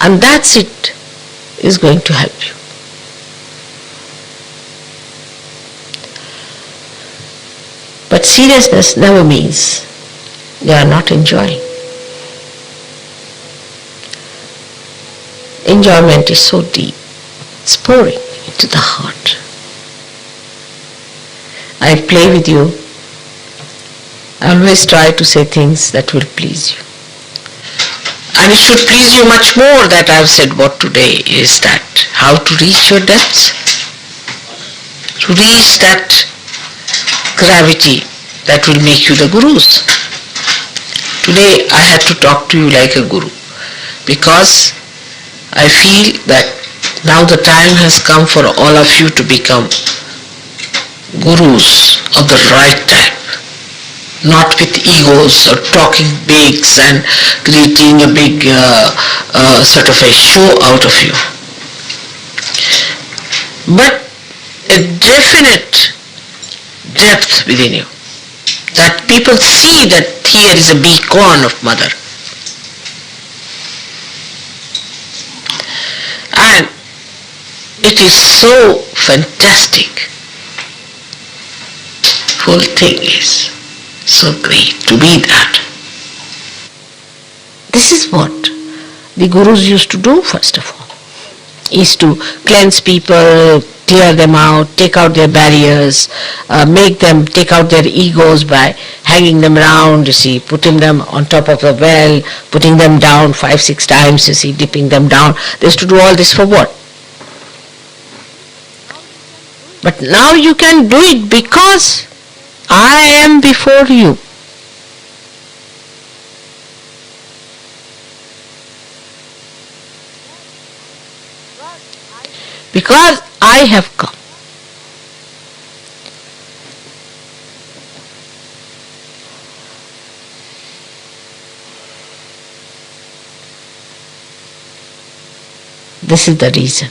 And that's it is going to help you. But seriousness never means they are not enjoying. Enjoyment is so deep, it's pouring into the heart. I play with you. I always try to say things that will please you. And it should please you much more that I have said what today is that how to reach your depths, to reach that gravity that will make you the gurus. Today I had to talk to you like a guru because I feel that now the time has come for all of you to become gurus of the right type, not with egos or talking bigs and creating a big sort of a show out of you, but a definite depth within you, that people see that here is a beacon of Mother. And it is so fantastic. Whole thing is so great to be that. This is what the gurus used to do first of all, is to cleanse people, clear them out, take out their barriers, make them take out their egos by hanging them around, you see, putting them on top of the well, putting them down 5-6 times, you see, dipping them down. They used to do all this for what? But now you can do it because I am before you. Because I have come. This is the reason.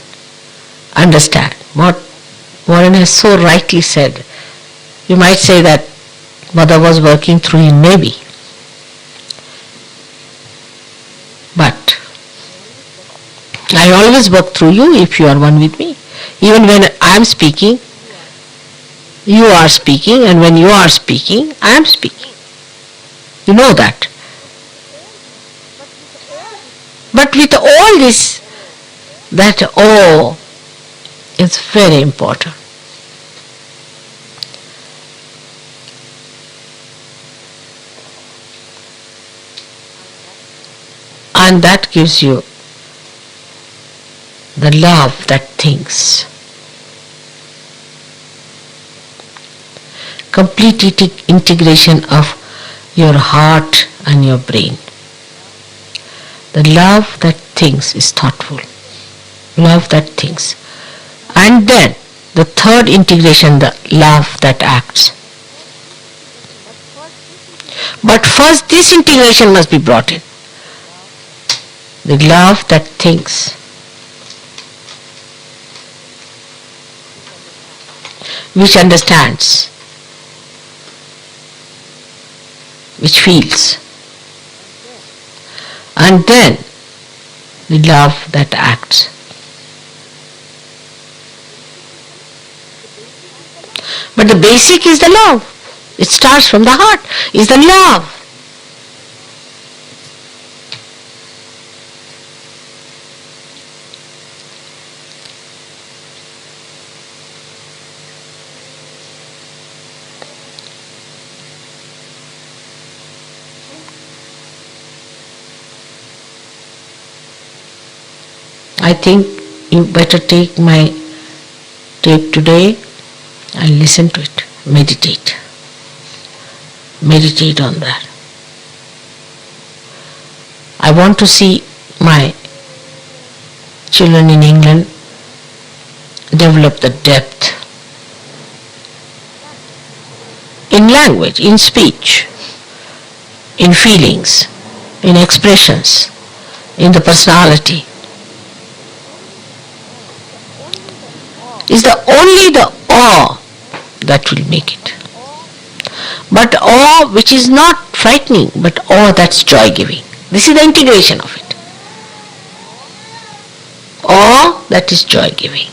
Understand what Warren has so rightly said. You might say that Mother was working through him, maybe. But I always work through you if you are one with me. Even when I am speaking, you are speaking, and when you are speaking, I am speaking. You know that. But with all this, that awe is very important. And that gives you the love that thinks. Complete integration of your heart and your brain. The love that thinks is thoughtful. Love that thinks. And then the third integration, the love that acts. But first this integration must be brought in. The love that thinks. Which understands. Which feels. And then the love that acts. But the basic is the love. It starts from the heart, is the love. I think you better take my tape today and listen to it. Meditate. Meditate on that. I want to see my children in England develop the depth in language, in speech, in feelings, in expressions, in the personality. Is only the awe that will make it. But awe which is not frightening, but awe that's joy-giving. This is the integration of it. Awe that is joy-giving.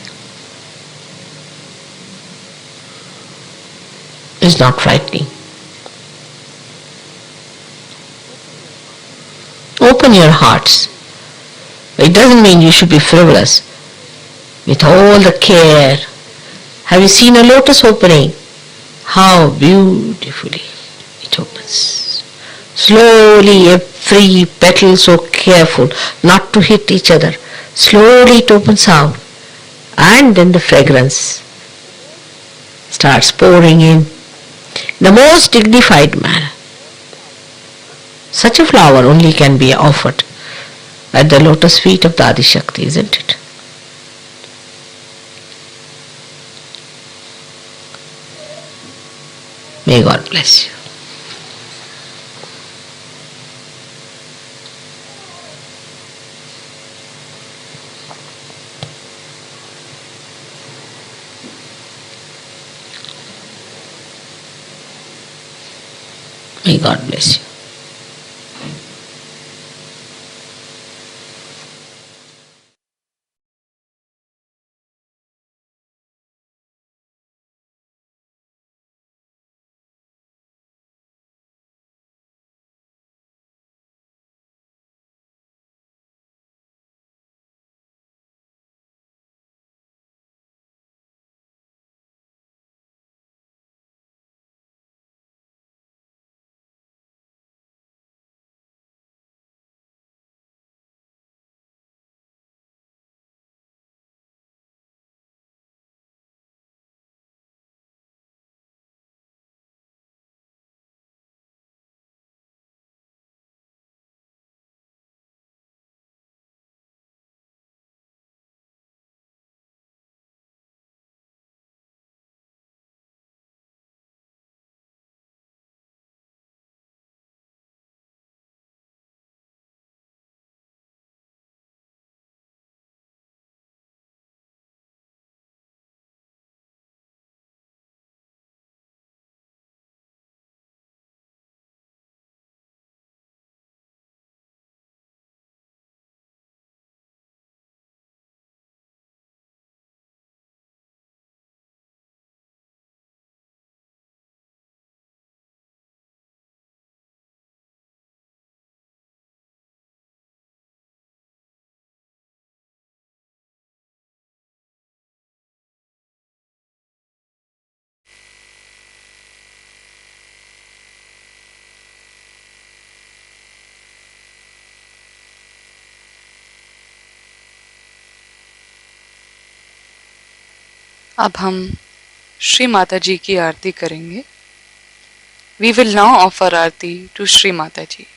is not frightening. Open your hearts. It doesn't mean you should be frivolous. With all the care. Have you seen a lotus opening? How beautifully it opens. Slowly, every petal so careful not to hit each other. Slowly it opens out. And then the fragrance starts pouring in the most dignified manner. Such a flower only can be offered at the lotus feet of the Adi Shakti, isn't it? May God bless you. May God bless you. अब हम श्री माता जी की आरती करेंगे. We will now offer Aarti to Shri Mata जी.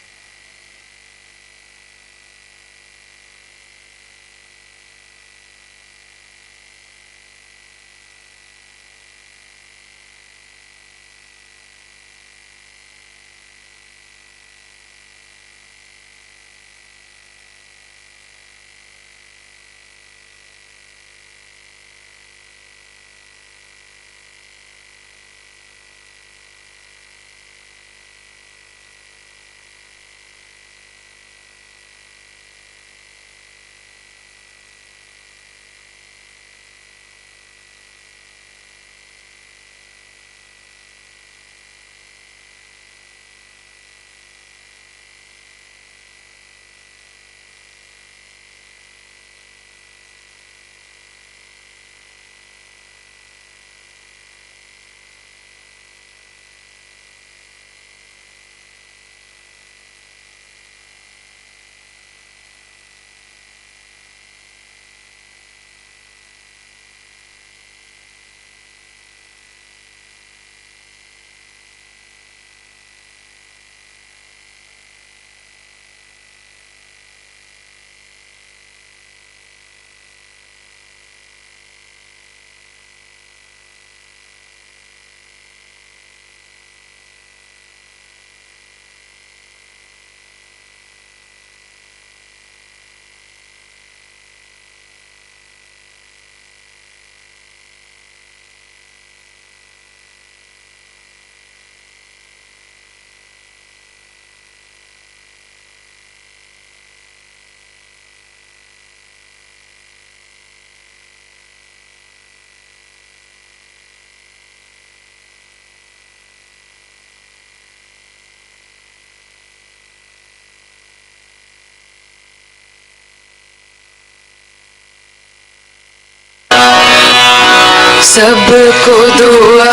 सबको दुआ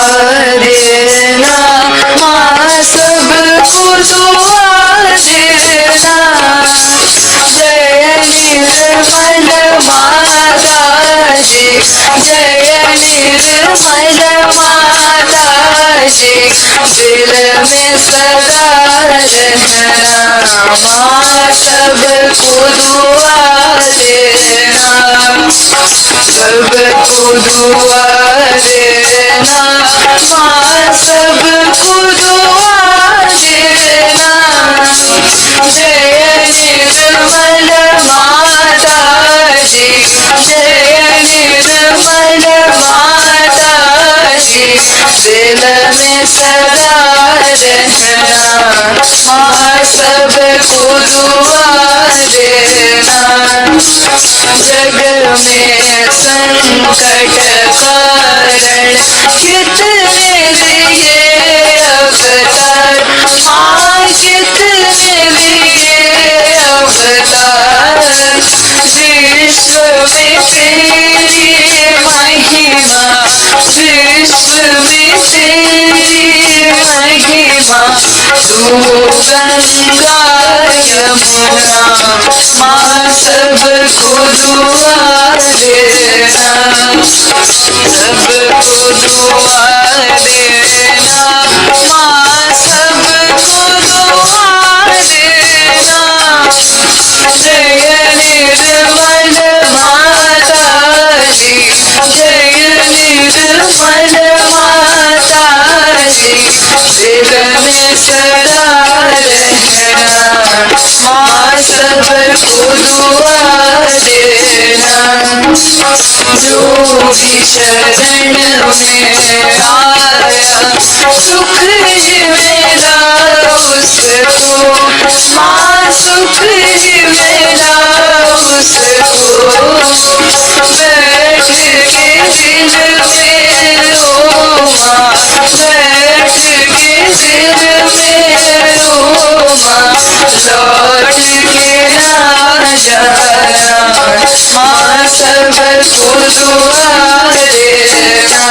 देना, माँ सबको दुआ देना। जय निर्मल माता जी, जय निर्मल माता जी, दिल में सदा रहना, माँ सबको दुआ देना, सबको दुआ देना, माँ सबको दुआ देना। जय निर्मल माता जी, जय निर्मल माता जी, दिल में सदा रहना, माँ सबको दुआ देना। जग में संकट कारण कितने लिए अवतार, माँ कितने लिए अवतार। विश्व में तेरी महिमा, विश्व में तेरी महिमा। तू गंगा यमुना, माँ सबको दुआ देना, सबको दुआ देना, माँ सबको दुआ देना। जय निर्मल माता जी, जय निर्मल माता जी, दिल में सदा रहना, माँ सबको दुआ देना। जो भी शरण में आया सुख ही मिला उसको, माँ सुख ही मिला उसको। बैठ के दिल में रो माँ, बैठ के दिल में रो माँ, लौट के ना जाना, माँ सबको दुआ देना,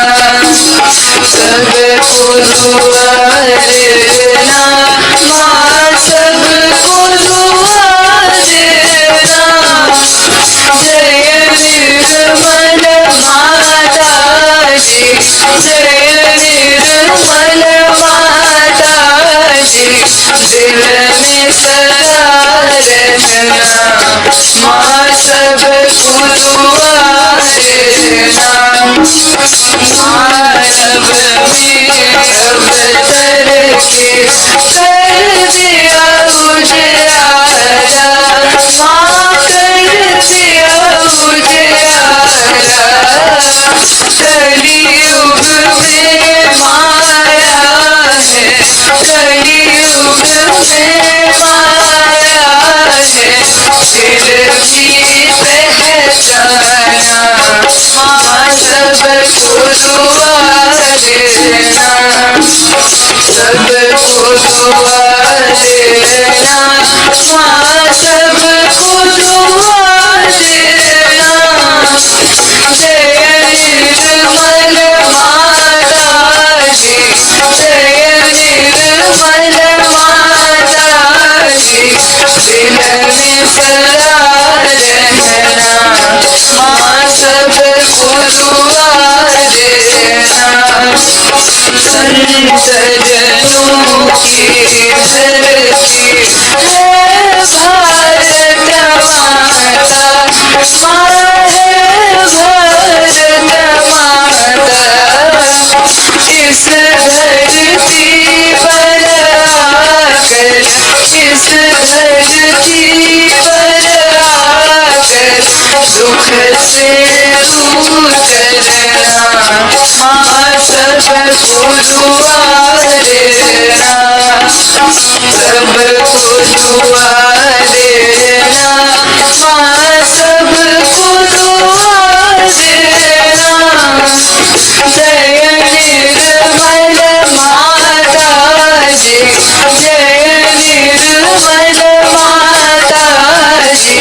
सबको दुआ देना, माँ सबको दुआ देना। जय निर्मल माता जी, जय निर्मल माता जी, दिल में सदा रहना, माँ सबको दुआ देना। मानव में अवतर के कर दिया उजियारा, माँ कर दिया उजियारा। कलियुग में माया है, कलियुग में माया है, फिर भी पहचाना, माँ सबको दुआ देना, सबको दुआ देना, माँ सबको दुआ देना। जय निर्मल माता जी, जय निर्मल माता जी, दिल में सदा रहना, माँ सबको दुआ देना। संत जनों की धरती है भारत माता, माँ है भारत माता। इस धरती पर आकर, इस धरती पर आकर, दुख से दूर करना, माँ सबको दुआ देना, सबको दुआ देना, माँ सबको दुआ देना। जय निर्मल माता जी, जय निर्मल माता जी,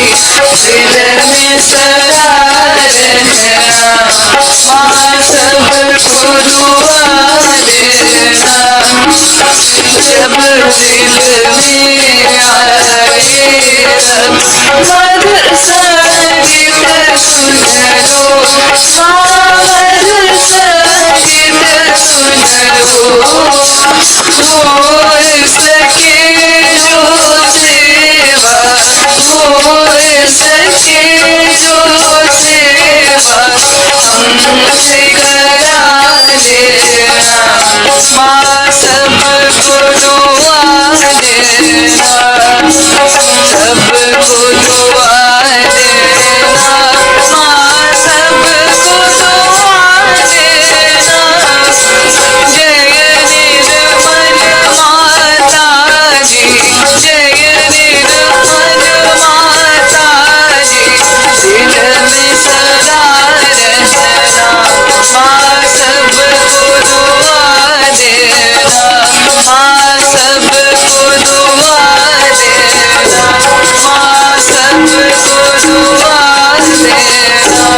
दिल में सदा रहना, माँ सब को दुआ देना जब दिल में आए मधुर संगीत सुन लो मधुर संगीत सुन लो हो सके जो सेवा हो सके जो सेवा हमसे करा देना माँ सबको दुआ देना सबको दुआ देना माँ सबको दुआ देना जय निर्मल माता जी जय निर्मल माता जी दिल में सदा रहना माँ सबको दुआ देना माँ सबको दुआ देना माँ सबको दुआ देना।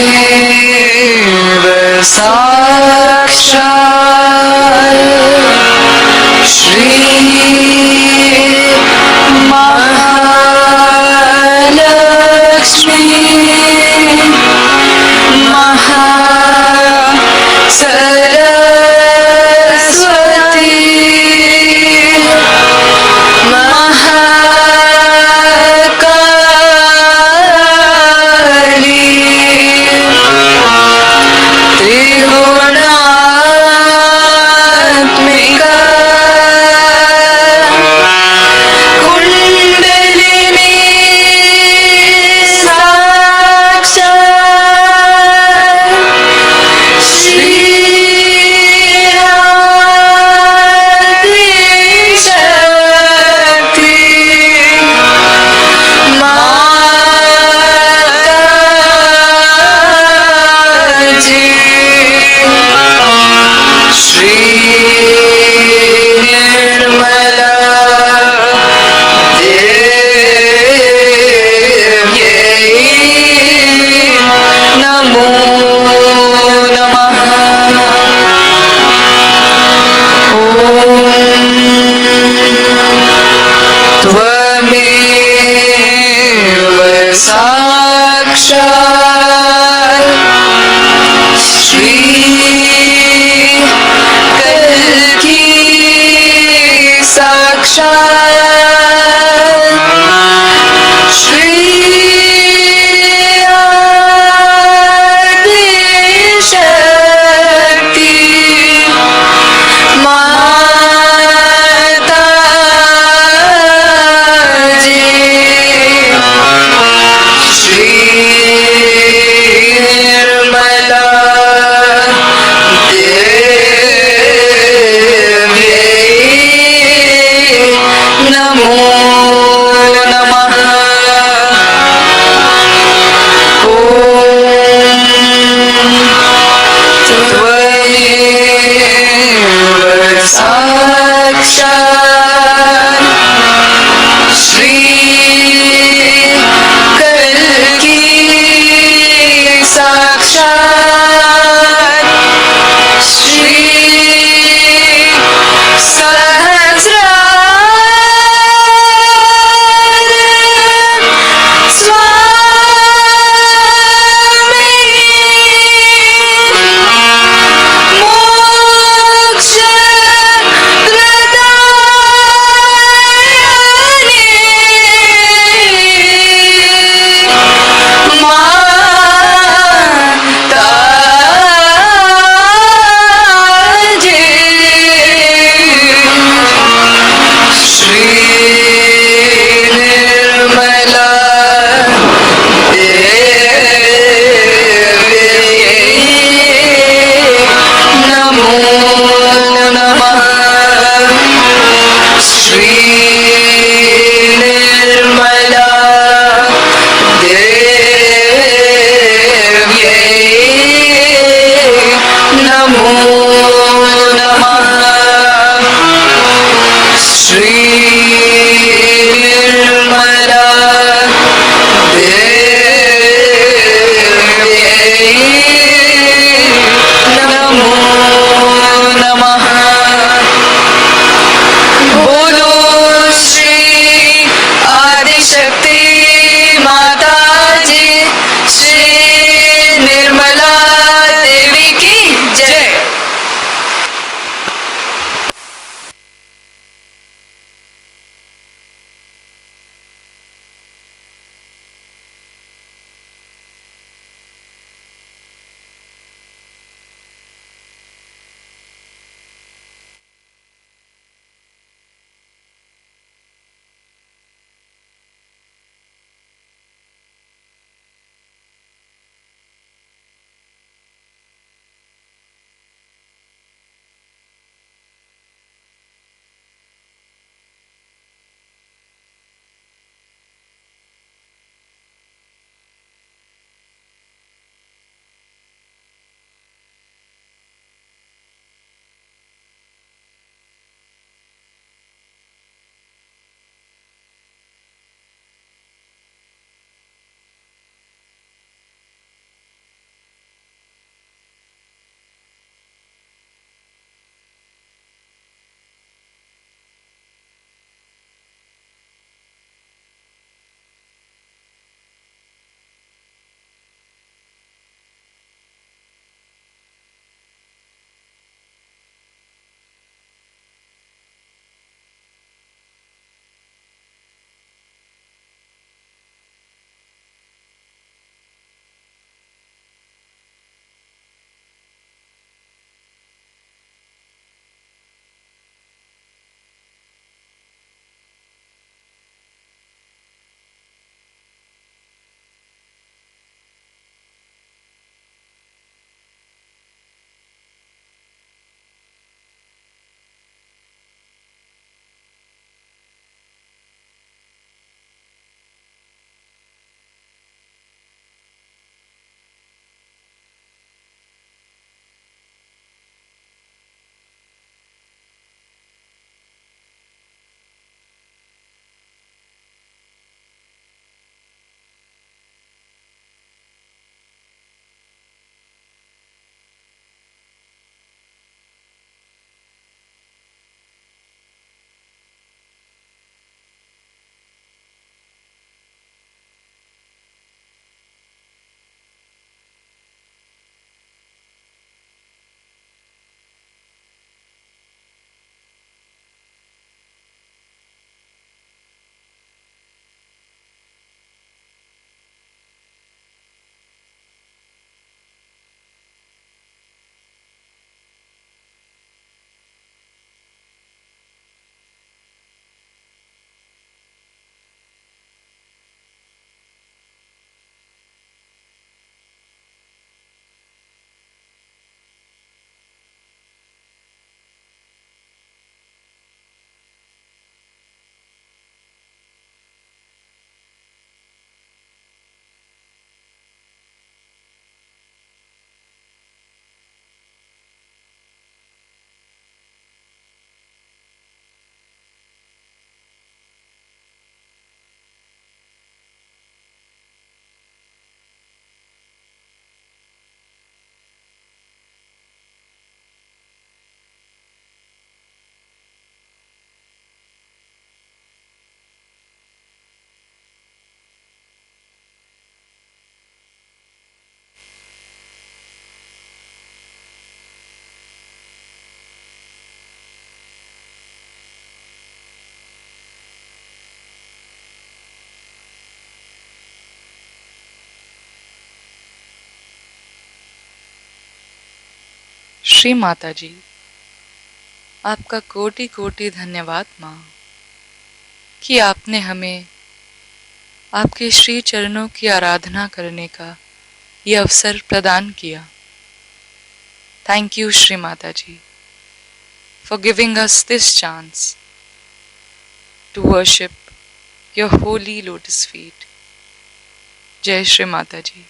त्वमेव साक्षात् श्री महालक्ष्मी महासरस्वती महाकाली त्रिगुणात्मिका कुंडलिनी साक्षात् श्री आदि शक्ति माताजी श्री निर्मला देव्यै नमो नमः। त्वमेव साक्षात् श्री कल्की साक्षात् श्री आदि शक्ति माताजी श्री निर्मला देव्यै नमो नमः। त्वमेव साक्षात् श्री कल्की साक्षात् श्री सहस्रार स्वामी मोक्ष प्रदायिनी माताजी श्री निर्मला देव्यै नमो नमः। श्री माता जी, आपका कोटि कोटि धन्यवाद माँ कि आपने हमें आपके श्री चरणों की आराधना करने का ये अवसर प्रदान किया। Thank you Shri Mata ji for giving us this chance to worship your holy lotus feet. जय श्री माता जी।